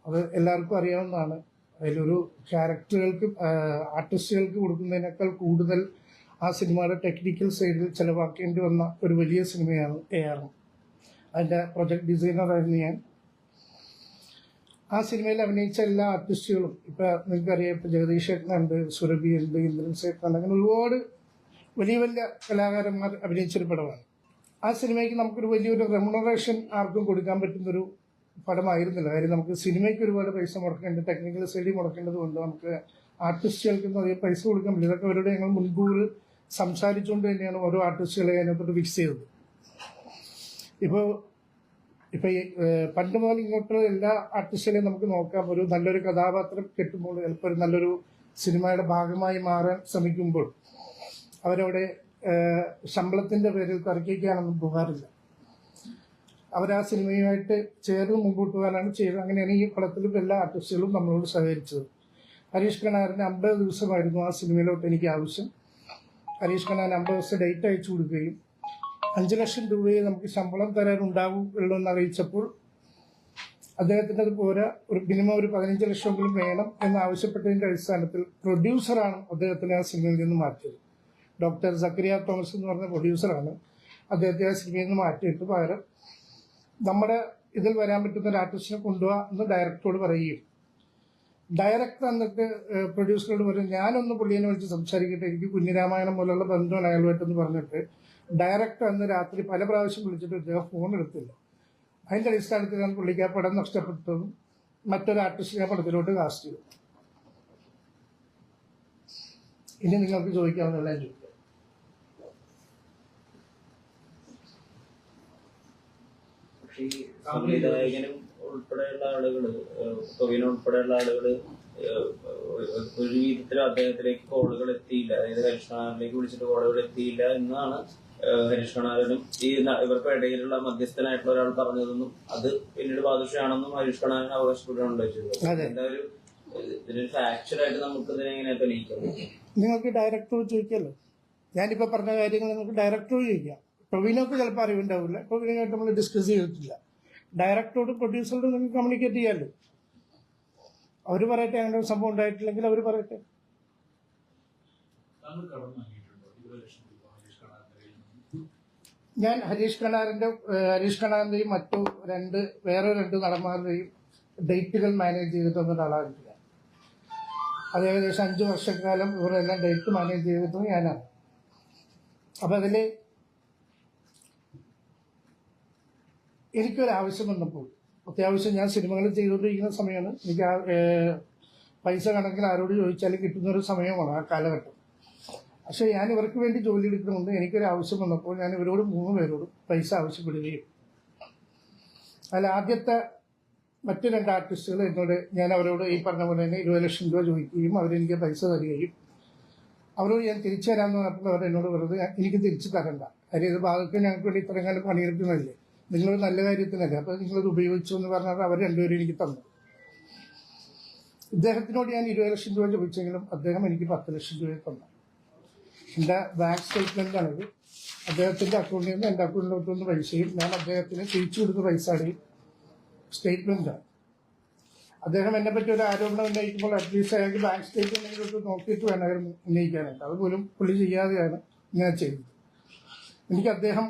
അത് എല്ലാവർക്കും അറിയാവുന്നതാണ്. അതിലൊരു ക്യാരക്ടറുകൾക്ക് ആർട്ടിസ്റ്റുകൾക്ക് കൊടുക്കുന്നതിനേക്കാൾ കൂടുതൽ ആ സിനിമയുടെ ടെക്നിക്കൽ സൈഡിൽ ചിലവാക്കേണ്ടി വന്ന ഒരു വലിയ സിനിമയാണ് AR. അതിൻ്റെ പ്രൊജക്ട് ഡിസൈനറായിരുന്നു ഞാൻ. ആ സിനിമയിൽ അഭിനയിച്ച എല്ലാ ആർട്ടിസ്റ്റുകളും ഇപ്പം നിങ്ങൾക്കറിയാം, ഇപ്പം ജഗദീഷ് ചേട്ടനുണ്ട്, സുരഭി ഉണ്ട്, ഇന്ദ്രൻ സേട്ടനുണ്ട്, അങ്ങനെ ഒരുപാട് വലിയ വലിയ കലാകാരന്മാർ അഭിനയിച്ചൊരു പടമാണ്. ആ സിനിമയ്ക്ക് നമുക്കൊരു വലിയൊരു റെമ്യൂണറേഷൻ ആർക്കും കൊടുക്കാൻ പറ്റുന്നൊരു പടമായിരുന്നില്ല. കാര്യം നമുക്ക് സിനിമയ്ക്ക് ഒരുപാട് പൈസ മുടക്കേണ്ട, ടെക്നിക്കൽ സൈഡിൽ മുടക്കേണ്ടത് കൊണ്ട് നമുക്ക് ആർട്ടിസ്റ്റുകൾക്കൊന്നും അധികം പൈസ കൊടുക്കാൻ പറ്റില്ല. ഇതൊക്കെ അവരോട് ഞങ്ങൾ മുൻകൂർ സംസാരിച്ചുകൊണ്ട് തന്നെയാണ് ഓരോ ആർട്ടിസ്റ്റുകളെ അതിനകത്തോട്ട് ഫിക്സ് ചെയ്തത്. ഇപ്പോൾ ഈ പണ്ട് മുതൽ ഇങ്ങോട്ടുള്ള എല്ലാ ആർട്ടിസ്റ്റുകളെയും നമുക്ക് നോക്കാം. ഒരു നല്ലൊരു കഥാപാത്രം കിട്ടുമ്പോൾ, ചിലപ്പോൾ ഒരു നല്ലൊരു സിനിമയുടെ ഭാഗമായി മാറാൻ ശ്രമിക്കുമ്പോൾ അവരവിടെ ശമ്പളത്തിൻ്റെ പേരിൽ തർക്കിക്കാനൊന്നും പോകാറില്ല. അവരാ സിനിമയുമായിട്ട് ചേർന്ന് മുമ്പോട്ട് പോകാനാണ് ചെയ്തത്. അങ്ങനെയാണ് ഈ പടത്തിലും എല്ലാ ആർട്ടിസ്റ്റുകളും നമ്മളോട് സഹകരിച്ചത്. ഹരീഷ് കണാറിന് 50 ദിവസമായിരുന്നു ആ സിനിമയിലോട്ട് എനിക്ക് ആവശ്യം. ഹരീഷ് കണാൻ 50 ദിവസം ഡേറ്റ് അയച്ചു കൊടുക്കുകയും 5 ലക്ഷം രൂപയെ നമുക്ക് ശമ്പളം തരാനുണ്ടാവുള്ളൂ എന്ന് അറിയിച്ചപ്പോൾ അദ്ദേഹത്തിൻ്റെ അത് പോരാ, ഒരു മിനിമം ഒരു 15 ലക്ഷമെങ്കിലും വേണം എന്നാവശ്യപ്പെട്ടതിൻ്റെ അടിസ്ഥാനത്തിൽ പ്രൊഡ്യൂസറാണ് അദ്ദേഹത്തിനെ ആ സിനിമയിൽ നിന്ന് മാറ്റിയത്. ഡോക്ടർ സക്കറിയ തോമസ് എന്ന് പറഞ്ഞ പ്രൊഡ്യൂസറാണ് അദ്ദേഹത്തെ ആ സിനിമയിൽ നിന്ന് മാറ്റിയിട്ട് പകരം നമ്മുടെ ഇതിൽ വരാൻ പറ്റുന്ന ഒരു ആർട്ടിസ്റ്റിനെ കൊണ്ടുപോകാം എന്ന് ഡയറക്ടറോട് പറയുകയും, ഡയറക്ടർ എന്നിട്ട് പ്രൊഡ്യൂസറോട് പറയും ഞാനൊന്ന് പുള്ളിയെ വിളിച്ച് സംസാരിക്കട്ടെ, എനിക്ക് കുഞ്ഞിരാമായണം പോലുള്ള ബന്ധമാണ് അയാളുമായിട്ടെന്ന് പറഞ്ഞിട്ട് ഡയറക്ടർ അന്ന് രാത്രി പല പ്രാവശ്യം വിളിച്ചിട്ട് ഇദ്ദേഹം ഫോൺ എടുത്തില്ല. അതിൻ്റെ അടിസ്ഥാനത്തിലാണ് പുള്ളിക്ക് ആ പടം നഷ്ടപ്പെട്ടതും മറ്റൊരു ആർട്ടിസ്റ്റിനെ പടത്തിലോട്ട് കാസ്റ്റ് ചെയ്തു. ഇനി നിങ്ങൾക്ക് ചോദിക്കാവുന്ന ഞാൻ ചോദിക്കാം. സംവിധായകനും ഉൾപ്പെടെയുള്ള ആളുകള്, ടൊവിനോ ഉൾപ്പെടെയുള്ള ആളുകള് ഒരു വിധത്തിലും അദ്ദേഹത്തിലേക്ക് കോളുകൾ എത്തിയില്ല. അതായത് ഹരീഷ് കണാറിലേക്ക് വിളിച്ചിട്ട് കോളുകൾ എത്തിയില്ല എന്നാണ് ഹരീഷ് കണാറിനും ഇവർക്ക് ഇടയിലുള്ള മധ്യസ്ഥനായിട്ടുള്ള ഒരാൾ പറഞ്ഞതെന്നും അത് പിന്നീട് ബാദുഷയാണെന്നും ഹരീഷ് കണാറിന് അവകാശപ്പെട്ടാണല്ലോ ചെയ്തത്. എന്തായാലും ഇതിനൊരു ഫാക്ച്വറായിട്ട് നമുക്ക് ഇതിനെങ്ങനെ തെളിയിക്കാം? നിങ്ങൾക്ക് ഡയറക്ടറോട് ചോദിക്കാമല്ലോ. ഞാനിപ്പോൾ പറഞ്ഞ കാര്യങ്ങൾ നിങ്ങൾക്ക് ഡയറക്ടറോട് ചോദിക്കാം. ടൊവിനോക്ക് ചിലപ്പോൾ അറിവുണ്ടാവില്ല, ടൊവിനോയായിട്ട് നമ്മൾ ഡിസ്കസ് ചെയ്തിട്ടില്ല. ഡയറക്ടറോട് പ്രൊഡ്യൂസറോട് നിങ്ങൾക്ക് കമ്മ്യൂണിക്കേറ്റ് ചെയ്യാമല്ലോ. അവർ പറയട്ടെ, അങ്ങനെ ഒരു സംഭവം ഉണ്ടായിട്ടില്ലെങ്കിൽ അവർ പറയട്ടെ. ഞാൻ ഹരീഷ് കണാറിന്റെയും മറ്റു വേറെ രണ്ട് നടന്മാരുടെയും ഡേറ്റുകൾ മാനേജ് ചെയ്തിട്ട് വന്ന ഒരാളാണ്. അത് ഏകദേശം 5 വർഷക്കാലം ഇവരെല്ലാം ഡേറ്റ് മാനേജ് ചെയ്തിട്ടും ഞാനാണ്. അപ്പം അതിൽ എനിക്കൊരാവശ്യം വന്നപ്പോൾ, അത്യാവശ്യം ഞാൻ സിനിമകൾ ചെയ്തുകൊണ്ടിരിക്കുന്ന സമയമാണ്, എനിക്ക് പൈസ കണക്കിൽ ആരോട് ചോദിച്ചാലും കിട്ടുന്നൊരു സമയമാണ് ആ കാലഘട്ടം. പക്ഷേ ഞാൻ ഇവർക്ക് വേണ്ടി ജോലി എടുക്കുന്നുണ്ട്. എനിക്കൊരാവശ്യം വന്നപ്പോൾ ഞാൻ ഇവരോട് 3 പേരോടും പൈസ ആവശ്യപ്പെടുകയും അതിൽ ആദ്യത്തെ മറ്റു 2 ആർട്ടിസ്റ്റുകൾ എന്നോട്, ഞാൻ അവരോട് ഈ പറഞ്ഞ പോലെ തന്നെ 20 ലക്ഷം രൂപ ചോദിക്കുകയും അവരെനിക്ക് പൈസ തരികയും അവരോട് ഞാൻ തിരിച്ചു തരാമെന്ന് പറഞ്ഞപ്പോൾ അവർ എന്നോട് വെറുതെ എനിക്ക് തിരിച്ചു തരണ്ട, കാര്യം ഇത് ഭാഗത്ത് ഞങ്ങൾക്ക് വേണ്ടി ഇത്രയും കാലം പണിയെടുക്കുന്നതല്ലേ, നിങ്ങളൊരു നല്ല കാര്യത്തിനല്ലേ, അപ്പോൾ നിങ്ങളത് ഉപയോഗിച്ചു എന്ന് പറഞ്ഞാൽ അവർ 2 പേരും എനിക്ക് തന്നു. ഇദ്ദേഹത്തിനോട് ഞാൻ 20 ലക്ഷം രൂപ ചോദിച്ചെങ്കിലും അദ്ദേഹം എനിക്ക് 10 ലക്ഷം രൂപ തന്നു. എൻ്റെ ബാങ്ക് സ്റ്റേറ്റ്മെൻറ്റാണിത്. അദ്ദേഹത്തിൻ്റെ അക്കൗണ്ടിൽ നിന്ന് എൻ്റെ അക്കൗണ്ടിലോട്ട് വന്ന പൈസയും ഞാൻ അദ്ദേഹത്തിന് തിരിച്ചു കൊടുത്ത പൈസയുടെയും സ്റ്റേറ്റ്മെൻറ്റാണ്. അദ്ദേഹം എന്നെ പറ്റി ഒരു ആരോപണം ഉന്നയിക്കുമ്പോൾ അറ്റ്ലീസ്റ്റ് അയാൾക്ക് ബാങ്ക് സ്റ്റേറ്റ്മെൻറ്റിലോട്ട് നോക്കിയിട്ട് വേണമായിരുന്നു ഉന്നയിക്കാനായിട്ട്. അതുപോലും പുള്ളി ചെയ്യാതെയാണ് ഇങ്ങനെ ചെയ്തത്. എനിക്ക് അദ്ദേഹം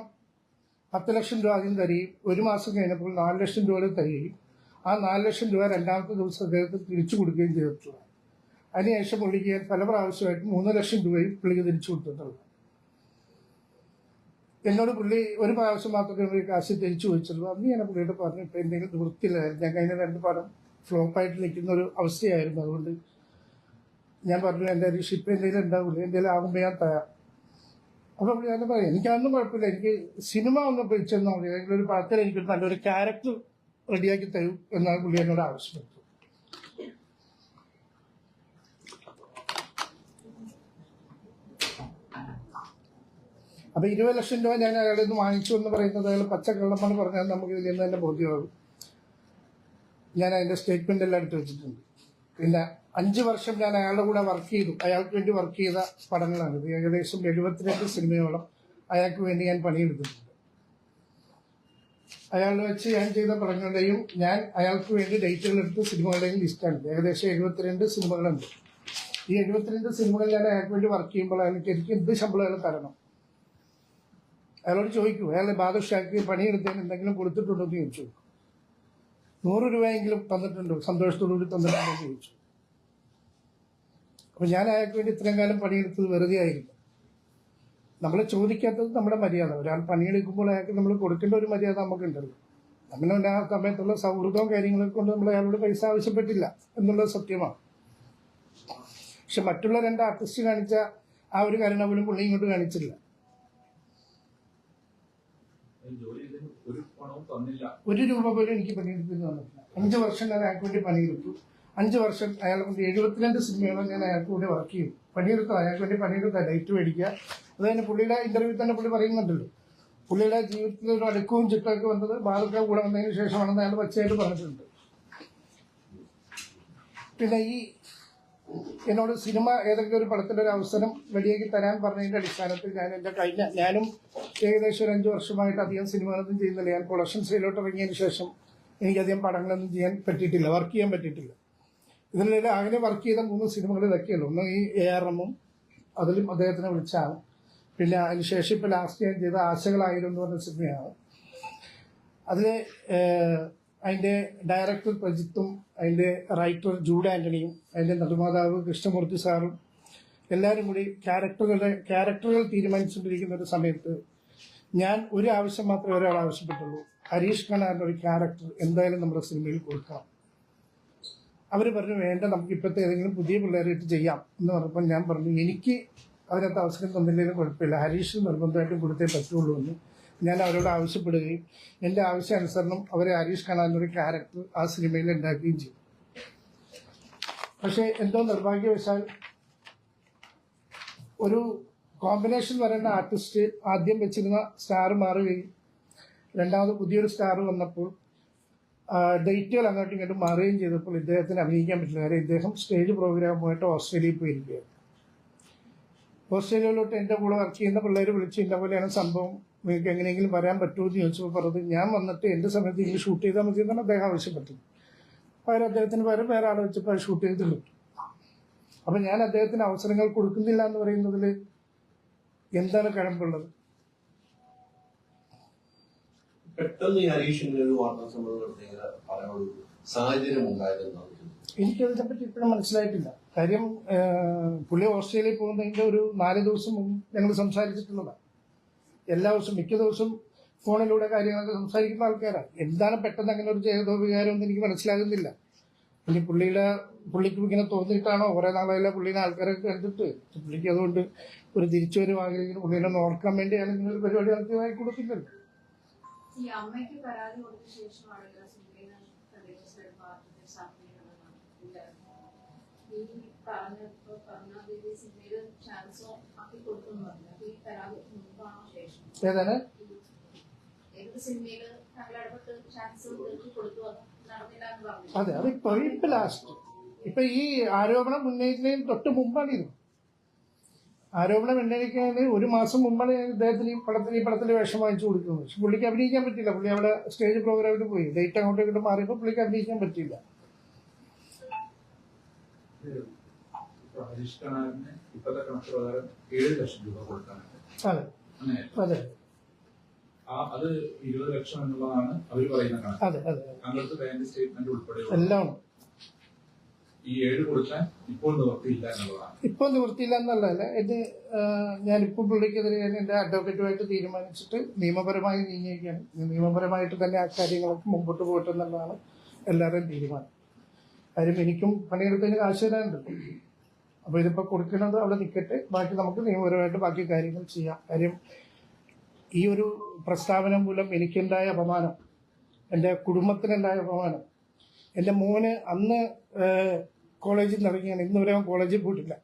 10 ലക്ഷം രൂപ ആദ്യം തരികയും 1 മാസം കഴിഞ്ഞപ്പോൾ 4 ലക്ഷം രൂപ തരികയും ആ 4 ലക്ഷം രൂപ 2ാമത്തെ ദിവസം അദ്ദേഹത്തിന് തിരിച്ചു കൊടുക്കുകയും ചെയ്തിട്ടുള്ളത്. അതിനുശേഷം പുള്ളിക്ക് ഞാൻ പല പ്രാവശ്യമായിട്ട് 3 ലക്ഷം രൂപയും പുള്ളിക്ക് തിരിച്ചു കൊടുത്തിട്ടുള്ളത്. എന്നോട് പുള്ളി ഒരു പ്രാവശ്യം മാത്രമേ കാശ് തിരിച്ചു ചോദിച്ചുള്ളൂ. അന്ന് ഞാൻ പുള്ളിയോട് പറഞ്ഞു, ഇപ്പം എന്തെങ്കിലും നിവൃത്തിയില്ലായിരുന്നു, ഞാൻ കഴിഞ്ഞ 2 പടം ഫ്ലോപ്പായിട്ട് നിൽക്കുന്ന ഒരു അവസ്ഥയായിരുന്നു. അതുകൊണ്ട് ഞാൻ പറഞ്ഞു, എൻ്റെ ഒരു ഷിപ്പ് എന്തെങ്കിലും ഉണ്ടാവില്ല, എന്തെങ്കിലും ആകുമ്പോൾ ഞാൻ തയ്യാർ. അപ്പം ഞാൻ പറയാം, എനിക്കതൊന്നും കുഴപ്പമില്ല, എനിക്ക് സിനിമ ഒന്ന് പിടിച്ചെന്നാൽ മതി, അല്ലെങ്കിൽ ഒരു പടത്തിൽ എനിക്കൊരു നല്ലൊരു ക്യാരക്ടർ റെഡിയാക്കി തരൂ എന്നാണ് പുള്ളി എന്നോട് ആവശ്യപ്പെട്ടത്. അപ്പം 20 ലക്ഷം രൂപ ഞാൻ അയാളിൽ നിന്ന് വാങ്ങിച്ചു എന്ന് പറയുന്നത് അയാൾ പച്ചക്കള്ളമാണ് പറഞ്ഞാൽ നമുക്ക് ഇതിൽ നിന്ന് തന്നെ ബോധ്യമാകും. ഞാൻ അതിൻ്റെ സ്റ്റേറ്റ്മെൻ്റ് എല്ലാം എടുത്ത് വെച്ചിട്ടുണ്ട്. പിന്നെ 5 വർഷം ഞാൻ അയാളുടെ കൂടെ വർക്ക് ചെയ്തു, അയാൾക്ക് വേണ്ടി വർക്ക് ചെയ്ത പടങ്ങളാണ് ഇത്. ഏകദേശം 72 സിനിമയോളം അയാൾക്ക് വേണ്ടി ഞാൻ പണിയെടുത്തിട്ടുണ്ട്. അയാൾ വെച്ച് ഞാൻ ചെയ്ത പടങ്ങളുടെയും ഞാൻ അയാൾക്ക് വേണ്ടി ഡേറ്റുകൾ എടുത്ത സിനിമകളുടെയും ലിസ്റ്റാണ്. ഏകദേശം 72 സിനിമകളുണ്ട്. ഈ 72 സിനിമകൾ ഞാൻ അയാൾക്ക് വേണ്ടി വർക്ക് ചെയ്യുമ്പോൾ അയാൾക്ക് എനിക്ക് എന്ത് ശമ്പളം അയാൾ തരണം? അയാളോട് ചോദിക്കൂ, അയാൾ ബാദുഷാക്ക് പണിയെടുത്തതിന് എന്തെങ്കിലും കൊടുത്തിട്ടുണ്ടോ എന്ന് ചോദിച്ചു. 100 രൂപയെങ്കിലും തന്നിട്ടുണ്ടോ, സന്തോഷത്തോടുകൂടി തന്നിട്ടുണ്ടോ എന്ന് ചോദിച്ചു. അപ്പൊ ഞാൻ അയാൾക്ക് വേണ്ടി ഇത്രയും കാലം പണിയെടുത്തത് വെറുതെ ആയിരിക്കും. നമ്മൾ ചോദിക്കാത്തത് നമ്മുടെ മര്യാദ. ഒരാൾ പണിയെടുക്കുമ്പോൾ അയാൾക്ക് നമ്മൾ കൊടുക്കേണ്ട ഒരു മര്യാദ നമുക്കുണ്ടല്ലോ. അങ്ങനെ ആ സമയത്തുള്ള സൗഹൃദവും കാര്യങ്ങളൊക്കെ കൊണ്ട് നമ്മൾ അയാളോട് പൈസ ആവശ്യപ്പെട്ടില്ല എന്നുള്ളത് സത്യമാണ്. പക്ഷെ മറ്റുള്ള 2 ആർട്ടിസ്റ്റ് കാണിച്ച ആ ഒരു കരുണ പോലും പുള്ളി ഇങ്ങോട്ട് കാണിച്ചില്ല. ഒരു രൂപ പോലും എനിക്ക് പണിയെടുത്തെന്ന് വന്നിട്ടില്ല. 5 വർഷം ഞാൻ അയാൾക്ക് വേണ്ടി പണിയെടുത്തു. 5 വർഷം അയാളെ കൊണ്ട് 72 സിനിമകളും ഞാൻ അയാൾക്ക് കൂടെ വർക്ക് ചെയ്യും. പണിയെടുത്ത അയാൾക്ക് വേണ്ടി പണിയെടുത്ത ഡേറ്റ് മേടിക്കുക. അത് തന്നെ പുള്ളിയുടെ ഇന്റർവ്യൂ തന്നെ പുള്ളി പറയുന്നുണ്ടല്ലോ, പുള്ളിയുടെ ജീവിതത്തിൽ ഒരു അടുക്കവും ചിട്ടമൊക്കെ വന്നത് ബാലക്ക കൂടെ വന്നതിന് ശേഷമാണെന്ന് അയാൾ പച്ചയായിട്ട് പറഞ്ഞിട്ടുണ്ട്. പിന്നെ ഈ എന്നോട് സിനിമ ഏതെങ്കിലും ഒരു പടത്തിന്റെ ഒരു അവസരം റെഡിയാക്കി തരാൻ പറഞ്ഞതിന്റെ അടിസ്ഥാനത്തിൽ ഞാനും ഏകദേശം ഒരു 5 വർഷമായിട്ട് അധികം സിനിമകളൊന്നും ചെയ്യുന്നില്ല. ഞാൻ പ്രൊഡക്ഷൻ സൈഡിലോട്ട് ഇറങ്ങിയതിന് ശേഷം എനിക്കധികം പടങ്ങളൊന്നും ചെയ്യാൻ പറ്റിയിട്ടില്ല, വർക്ക് ചെയ്യാൻ പറ്റിയിട്ടില്ല. ഇതിനിടയിൽ അങ്ങനെ വർക്ക് ചെയ്ത 3 സിനിമകൾ ഇതൊക്കെയുള്ളൂ. ഒന്ന് ഈ ARM, അതിലും അദ്ദേഹത്തിനെ വിളിച്ചാണ്. പിന്നെ അതിനുശേഷം ഇപ്പൊ ലാസ്റ്റ് ഞാൻ ചെയ്ത ആശകളായിരം എന്ന് പറഞ്ഞ സിനിമയാണ്. അതിൽ അതിന്റെ ഡയറക്ടർ പ്രജിത്തും അതിന്റെ റൈറ്റർ ജൂഡ് ആന്റണിയും അതിന്റെ നിർമ്മാതാവ് കൃഷ്ണമൂർത്തി സാറും എല്ലാവരും കൂടി ക്യാരക്ടറുകൾ തീരുമാനിച്ചുകൊണ്ടിരിക്കുന്ന ഒരു സമയത്ത് ഞാൻ ഒരു ആവശ്യം മാത്രമേ ഒരാൾ ആവശ്യപ്പെട്ടുള്ളൂ, ഹരീഷ് ഖാനാറിന്റെ ഒരു ക്യാരക്ടർ എന്തായാലും നമ്മുടെ സിനിമയിൽ കൊടുക്കാം. അവർ പറഞ്ഞു വേണ്ട, നമുക്ക് ഇപ്പോഴത്തെ ഏതെങ്കിലും പുതിയ പിള്ളേരായിട്ട് ചെയ്യാം എന്ന് പറഞ്ഞപ്പോൾ ഞാൻ പറഞ്ഞു എനിക്ക് അതിനകത്ത് അവസരം തന്നില്ലെങ്കിലും കുഴപ്പമില്ല, ഹരീഷ് നിർബന്ധമായിട്ടും കൊടുത്തേ പറ്റുള്ളൂ എന്ന് ഞാൻ അവരോട് ആവശ്യപ്പെടുകയും എൻ്റെ ആവശ്യാനുസരണം അവരെ ഹരീഷ് ഖാനാറിനൊരു ക്യാരക്ടർ ആ സിനിമയിൽ ഉണ്ടാക്കുകയും ചെയ്തു. പക്ഷേ എന്തോ നിർഭാഗ്യവശാൽ ഒരു കോമ്പിനേഷൻ വരേണ്ട ആർട്ടിസ്റ്റ് ആദ്യം വെച്ചിരുന്ന സ്റ്റാർ മാറുകയും രണ്ടാമത് പുതിയൊരു സ്റ്റാർ വന്നപ്പോൾ ഡേറ്റുകൾ അങ്ങോട്ടും ഇങ്ങോട്ടും മാറുകയും ചെയ്തപ്പോൾ ഇദ്ദേഹത്തിന് അഭിനയിക്കാൻ പറ്റില്ല. കാര്യം ഇദ്ദേഹം സ്റ്റേജ് പ്രോഗ്രാമുമായിട്ട് ഓസ്ട്രേലിയയിൽ പോയിരിക്കുകയാണ്. ഓസ്ട്രേലിയയിലോട്ട് എൻ്റെ കൂടെ വർക്ക് ചെയ്യുന്ന പിള്ളേർ വിളിച്ച് ഇന്ന പോലെയാണ് സംഭവം, നിങ്ങൾക്ക് എങ്ങനെയെങ്കിലും വരാൻ പറ്റുമോ എന്ന് ചോദിച്ചപ്പോൾ പറഞ്ഞത് ഞാൻ വന്നിട്ട് എൻ്റെ സമയത്ത് ഇങ്ങനെ ഷൂട്ട് ചെയ്താൽ മതി എന്നാണ് അദ്ദേഹം ആവശ്യപ്പെട്ടത്. പകരം അദ്ദേഹത്തിന് പകരം വേറെ ആളെ വെച്ചപ്പോൾ ഷൂട്ട് ചെയ്ത് കിട്ടും. അപ്പം ഞാൻ അദ്ദേഹത്തിന് അവസരങ്ങൾ കൊടുക്കുന്നില്ല എന്ന് പറയുന്നതിൽ എന്താണ് കഴമ്പുള്ളത്? പെട്ടെന്ന് ഈ ഹരീഷിന്റെ ഒരു വാർത്താ സമ്മേളനം പറയാനുള്ള സാഹചര്യം ഉണ്ടായിരുന്നു. എനിക്കതിനെപ്പറ്റി ഇപ്പോഴും മനസ്സിലായിട്ടില്ല. കാര്യം പുള്ളി ഓസ്ട്രേലിയയിൽ പോകുന്നതിന്റെ ഒരു 4 ദിവസം മുമ്പ് ഞങ്ങൾ സംസാരിച്ചിട്ടുള്ളതാണ്. എല്ലാ ദിവസവും മിക്ക ദിവസവും ഫോണിലൂടെ കാര്യങ്ങളൊക്കെ സംസാരിക്കുന്ന ആൾക്കാരാണ്. എന്താണ് പെട്ടെന്ന് അങ്ങനെ ഒരു ചെയ്തോപകാരം എന്ന് എനിക്ക് മനസ്സിലാകുന്നില്ല. പുള്ളിക്ക് ഇങ്ങനെ തോന്നിയിട്ടാണോ കുറെ നാളായില്ല പുള്ളിനെ ആൾക്കാരൊക്കെ കണ്ടിട്ട് പുള്ളിക്ക് അതുകൊണ്ട് ഒരു തിരിച്ചുവരവാകില്ലെങ്കിൽ പുള്ളിനെ നോക്കാൻ വേണ്ടിയാണ് ഇങ്ങനെ ഒരു പരിപാടി നടത്തിയതായി കൊടുത്തില്ലല്ലോ. ഈ അമ്മയ്ക്ക് പരാതി കൊടുത്ത ശേഷമാണ് ഏതാണ് അതെ അതിപ്പോ ഇപ്പൊ ലാസ്റ്റ് ഇപ്പൊ ഈ ആരോപണം ഉന്നയിക്കുന്നതിന് തൊട്ട് മുമ്പാണ് ഇത്. ആരോപണം ഉന്നയിക്കുന്നതിന് 1 മാസം മുമ്പാണ് ഇദ്ദേഹത്തിന് ഈ പടത്തിൽ വേഷം വാങ്ങിച്ചു കൊടുക്കുന്നത്. പക്ഷെ പുള്ളിക്ക് അഭിനയിക്കാൻ പറ്റില്ല. പുള്ളി അവിടെ സ്റ്റേജ് പ്രോഗ്രാമിന് പോയി, ഡേറ്റ് അങ്ങോട്ടും ഇങ്ങോട്ട് മാറിയപ്പോൾ പുള്ളിക്ക് അഭിനയിക്കാൻ പറ്റില്ല. ഹരീഷ് ഖാനാറിന് ഇപ്പോഴത്തെ കണക്ക് പ്രകാരം 7 ലക്ഷം രൂപ കൊടുക്കാനുണ്ട്. അതെ അതെ അത് 20 ലക്ഷം എന്നുള്ളതാണ് അവർ പറയുന്ന കണക്ക്. അതെ അതെ താങ്കൾക്ക് ബാങ്ക് സ്റ്റേറ്റ്മെന്റ് ഉൾപ്പെടെ എല്ലാം ഈ 7 കൊടുക്കാൻ ഇപ്പോൾ നിവൃത്തിയില്ല എന്നുള്ളതാണ്. ഇപ്പോൾ നിവൃത്തിയില്ല എന്നുള്ളതല്ല, ഇത് ഞാനിപ്പോൾ പുള്ളിക്കെതിരെ എൻ്റെ അഡ്വക്കേറ്റുമായിട്ട് തീരുമാനിച്ചിട്ട് നിയമപരമായി നീങ്ങിയിരിക്കുകയാണ്. നിയമപരമായിട്ട് തന്നെ ആ കാര്യങ്ങളൊക്കെ മുമ്പോട്ട് പോയിട്ട് എന്നുള്ളതാണ് എല്ലാവരുടെയും തീരുമാനം. കാര്യം എനിക്കും പണിയെടുത്തതിന് കാശ് തരാനുണ്ട്. അപ്പോൾ ഇതിപ്പോൾ കൊടുക്കുന്നത് അവിടെ നിൽക്കട്ടെ, ബാക്കി നമുക്ക് നിയമപരമായിട്ട് ബാക്കി കാര്യങ്ങൾ ചെയ്യാം. കാര്യം ഈ ഒരു പ്രസ്താവന മൂലം എനിക്കുണ്ടായ അപമാനം, എൻ്റെ കുടുംബത്തിനുണ്ടായ അപമാനം, എൻ്റെ മോന് അന്ന് കോളേജിൽ നിന്ന് ഇറങ്ങിയാണ്, ഇന്ന് വരെ അവൻ കോളേജിൽ പോയിട്ടില്ല.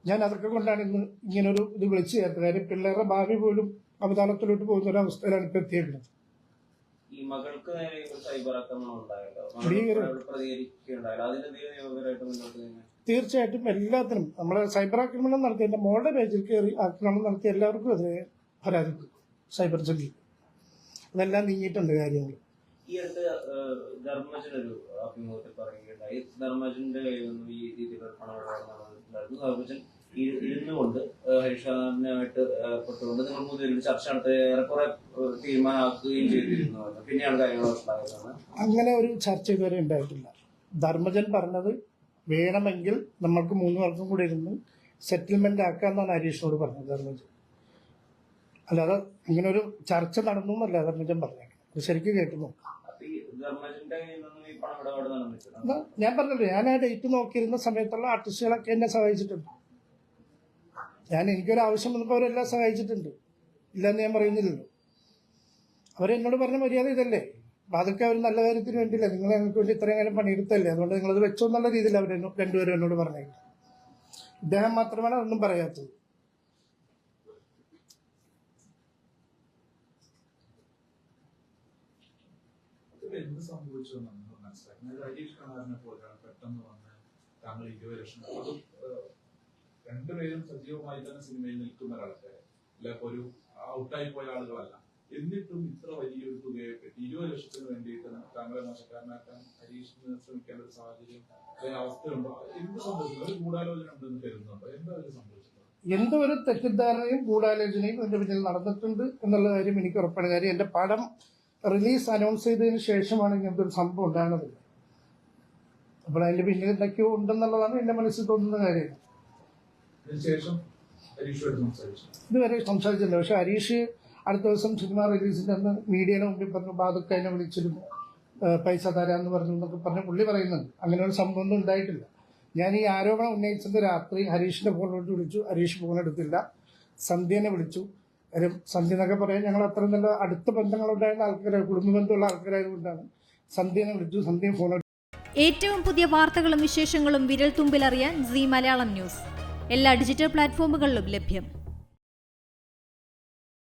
ഞാൻ അതൊക്കെ കൊണ്ടാണ് ഇന്ന് ഇങ്ങനൊരു ഇത് വിളിച്ചു ചേർത്തത്. കാര്യം പിള്ളേരുടെ ഭാവി പോലും അവതാളത്തിലോട്ട് പോകുന്ന ഒരു അവസ്ഥയിലാണ് ഇപ്പൊ എത്തിയിട്ടുള്ളത്. ഈ മകൾക്ക് നേരെ സൈബർ ആക്രമണം ഉണ്ടായല്ലോ, പ്രതികരിക്കുകയുണ്ടായാലും അതിനെതിരെ നിയമപരമായിട്ട് മുന്നോട്ട് തീർച്ചയായിട്ടും എല്ലാത്തിനും നമ്മൾ സൈബർ ആക്രമണം നടത്തിയ എൻ്റെ മോളുടെ പേജിൽ കയറി ആക്രമണം നടത്തിയ എല്ലാവർക്കും എതിരെ പരാതി കൊടുക്കും സൈബർ സെല്ലിൽ. അതെല്ലാം നീങ്ങിയിട്ടുണ്ട് കാര്യങ്ങൾ. ഈ അടുത്ത് ധർമ്മജൻ ഒരു അഭിമുഖത്തിൽ പറയുകയുണ്ടായി. ധർമ്മജന്റെ കയ്യിൽ നിന്നും ഈ രീതിയിലുള്ള പണമിടപാട് നടന്നിട്ടുണ്ടായിരുന്നു. ധർമ്മജൻ ഇരുന്നു കൊണ്ട് ഹരീഷാനായിട്ട് പെട്ടുകൊണ്ട് നിങ്ങൾ മൂന്നുപേരും ചർച്ച നടത്തി ഏറെക്കുറെ തീരുമാനമാക്കുകയും ചെയ്തിരുന്നു. പിന്നെയാണ് കാര്യങ്ങൾ ഉണ്ടായതാണ്. അങ്ങനെ ഒരു ചർച്ച ഇതുവരെ ഉണ്ടായിട്ടില്ല. ധർമ്മജൻ പറഞ്ഞത് വേണമെങ്കിൽ നമ്മൾക്ക് 3 പേർക്കും കൂടി ഇരുന്ന് സെറ്റിൽമെന്റ് ആക്കാമെന്നാണ് ഹരീഷിനോട് പറഞ്ഞത് ധർമ്മജൻ. അല്ലാതെ ഇങ്ങനെ ഒരു ചർച്ച നടന്നു എന്നല്ല ധർമ്മജൻ പറഞ്ഞത്. അത് ശരിക്കും കേട്ടു നോക്കാം. ഞാൻ പറഞ്ഞല്ലോ, ഞാൻ ആ ഡേറ്റ് നോക്കിയിരുന്ന സമയത്തുള്ള ആർട്ടിസ്റ്റുകളൊക്കെ എന്നെ സഹായിച്ചിട്ടുണ്ട്. എനിക്കൊരു ആവശ്യം വന്നപ്പോൾ അവരെല്ലാം സഹായിച്ചിട്ടുണ്ട്. ഇല്ലെന്ന് ഞാൻ പറയുന്നില്ലല്ലോ. അവരെന്നോട് പറഞ്ഞ മര്യാദ ഇതല്ലേ. അപ്പം അതൊക്കെ അവർ നല്ല കാര്യത്തിന് വേണ്ടിയില്ല. നിങ്ങൾ ഞങ്ങൾക്ക് വേണ്ടി ഇത്രയും കാലം പണിയെടുത്തല്ലേ, അതുകൊണ്ട് നിങ്ങളത് വെച്ചോ എന്നുള്ള രീതിയിൽ അവർ രണ്ടുപേരും എന്നോട് പറഞ്ഞേക്കും. ഇദ്ദേഹം മാത്രമാണ് അതൊന്നും പറയാത്തത്. എന്ത് സംഭവിച്ചു എന്ന് മനസ്സിലാക്കി. ഹരീഷ് കണാറിനെ പോലെയാണ് പെട്ടെന്ന് വന്ന് താങ്കൾ 20 ലക്ഷം, അത് രണ്ടുപേരും സജീവമായി തന്നെ സിനിമയിൽ നിൽക്കുന്ന ഒരാൾക്കാരെ, അല്ല ഒരു ഔട്ടായി പോയ ആളുകളല്ല. എന്നിട്ടും ഇത്ര വലിയൊരു തുകയെ പറ്റി 20 ലക്ഷത്തിന് വേണ്ടിയിട്ട് താങ്കളെ മോശക്കാരനാക്കാൻ ഹരീഷിന് ശ്രമിക്കേണ്ട ഒരു സാഹചര്യം അവസ്ഥയുണ്ടോ? എന്ത് സംഭവിച്ചു? ഒരു ഗൂഢാലോചന ഉണ്ടെന്ന് കരുതുന്നുണ്ടോ? എന്താ അതിൽ സംഭവിച്ചത്? എന്തോ ഒരു തെറ്റിദ്ധാരണയും ഗൂഢാലോചനയും ഇതിന്റെ പിന്നിൽ നടന്നിട്ടുണ്ട് എന്നുള്ള കാര്യം എനിക്ക് ഉറപ്പാണ്. കാര്യം എൻ്റെ പടം റിലീസ് അനൗൺസ് ചെയ്തതിന് ശേഷമാണ് ഇങ്ങനത്തെ ഒരു സംഭവം ഉണ്ടാകുന്നത്. അപ്പോൾ അതിന്റെ പിന്നിൽ എന്തൊക്കെയോ ഉണ്ടെന്നുള്ളതാണ് എന്റെ മനസ്സിൽ തോന്നുന്ന കാര്യം. ഇതുവരെ സംസാരിച്ചില്ല. പക്ഷെ ഹരീഷ് അടുത്ത ദിവസം സിനിമ റിലീസിന്റെ അന്ന് മീഡിയയുടെ മുമ്പിൽ പറഞ്ഞു ബാദുക്ക എന്നെ വിളിച്ചിരുന്നു, പൈസ തരാമെന്ന് പറഞ്ഞു എന്നൊക്കെ പറഞ്ഞ് പുള്ളി പറയുന്നുണ്ട്. അങ്ങനെ ഒരു സംഭവം ഒന്നും ഉണ്ടായിട്ടില്ല. ഞാൻ ഈ ആരോപണം ഉന്നയിച്ചത് രാത്രി ഹരീഷിന്റെ ഫോണിലോട്ട് വിളിച്ചു. ഹരീഷ് ഫോൺ എടുത്തില്ല. സന്ധ്യനെ വിളിച്ചു. കാര്യം സന്ധ്യ എന്നൊക്കെ പറയാൻ ഞങ്ങൾ അത്ര നല്ല അടുത്ത ബന്ധങ്ങളുണ്ടായിരുന്ന ആൾക്കാരാണ്, കുടുംബ ബന്ധമുള്ള ആൾക്കാരായതുകൊണ്ടാണ്. സന്ധ്യനെ വിളിച്ചു. സന്ധ്യ ഫോൺ. ഏറ്റവും പുതിയ വാർത്തകളും വിശേഷങ്ങളും വിരൽ തുമ്പിലറിയാൻ സീ മലയാളം ന്യൂസ് എല്ലാ ഡിജിറ്റൽ പ്ലാറ്റ്ഫോമുകളിലും ലഭ്യം.